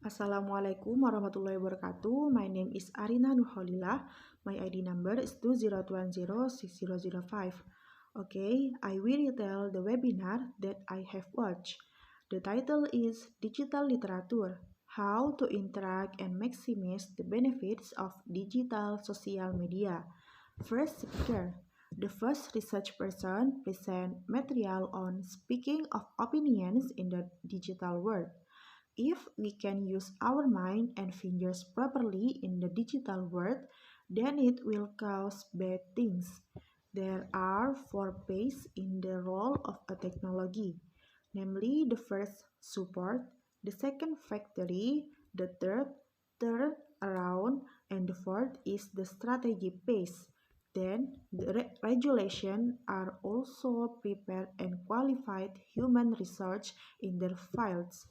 Assalamualaikum warahmatullahi wabarakatuh. My name is Arina Nurholila. My ID number is 20206005. Okay, I will retell the webinar that I have watched. The title is Digital Literature: How to Interact and Maximize the Benefits of Digital Social Media. First speaker. The first research person present material on speaking of opinions in the digital world. If we can use our mind and fingers properly in the digital world, then it will cause bad things. There are four phases in the role of a technology, namely the first, support, the second, factory, the third, turn around, and the fourth is the strategy phase. Then, the regulation are also prepared and qualified human research in their fields.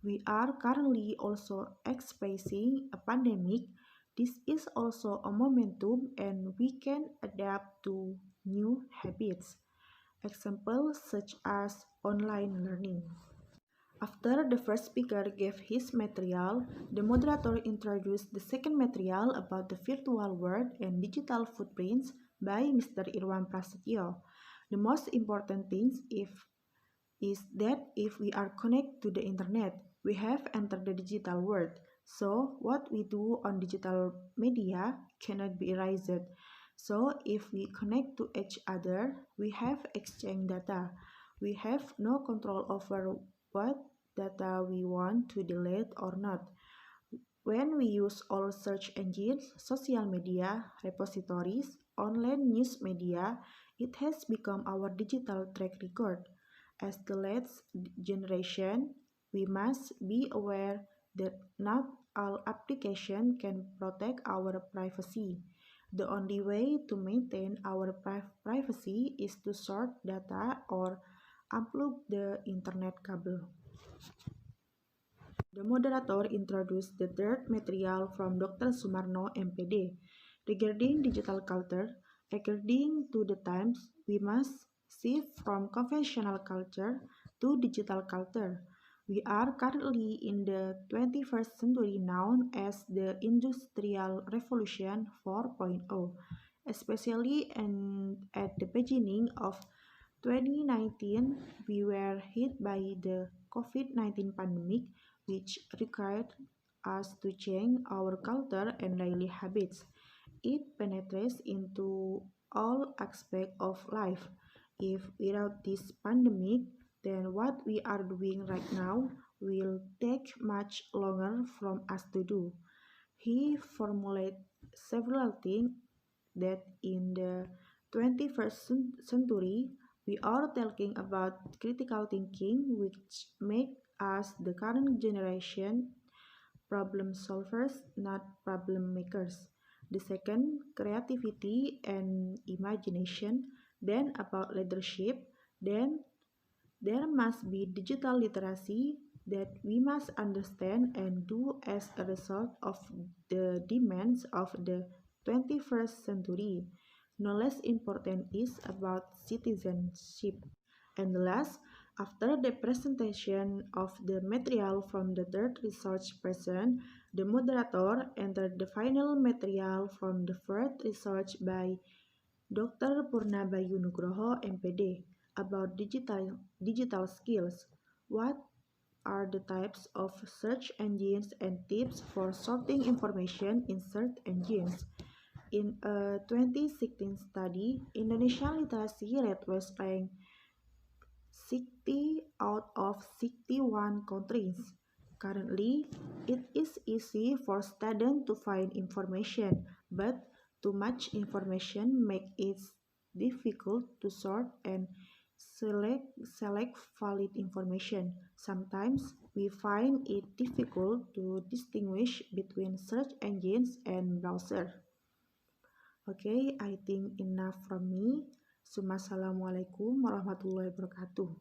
We are currently also experiencing a pandemic. This is also a momentum and we can adapt to new habits. Examples such as online learning. After the first speaker gave his material, the moderator introduced the second material about the virtual world and digital footprints by Mr. Irwan Prasetyo. The most important thing is that if we are connected to the internet, we have entered the digital world. So what we do on digital media cannot be erased. So if we connect to each other, we have exchange data. We have no control over what data we want to delete or not. When we use all search engines, social media, repositories, online news media, it has become our digital track record. As the latest generation, we must be aware that not all applications can protect our privacy. The only way to maintain our privacy is to sort data or unplug the internet cable. The moderator introduced the third material from Dr. Sumarno, MPD. Regarding digital culture, according to the times, we must shift from conventional culture to digital culture. We are currently in the 21st century known as the Industrial Revolution 4.0, especially at the beginning of 2019, we were hit by the COVID-19 pandemic, which required us to change our culture and daily habits. It penetrates into all aspects of life. If without this pandemic, then what we are doing right now will take much longer from us to do. He formulated several things that in the 21st century we are talking about critical thinking, which make us the current generation problem solvers, not problem makers. The second, creativity and imagination. Then about leadership. Then there must be digital literacy that we must understand and do as a result of the demands of the 21st century. No less important is about citizenship. And last, after the presentation of the material from the third research person, the moderator entered the final material from the fourth research by Dr. Purnabayu Nugroho, MPD, about digital skills. What are the types of search engines and tips for sorting information in search engines? In a 2016 study, Indonesian literacy rate was ranked 60 out of 61 countries. Currently, it is easy for students to find information, but too much information makes it difficult to sort and select valid information. Sometimes we find it difficult to distinguish between search engines and browser. Okay, I think enough from me. Assalamualaikum warahmatullahi wabarakatuh.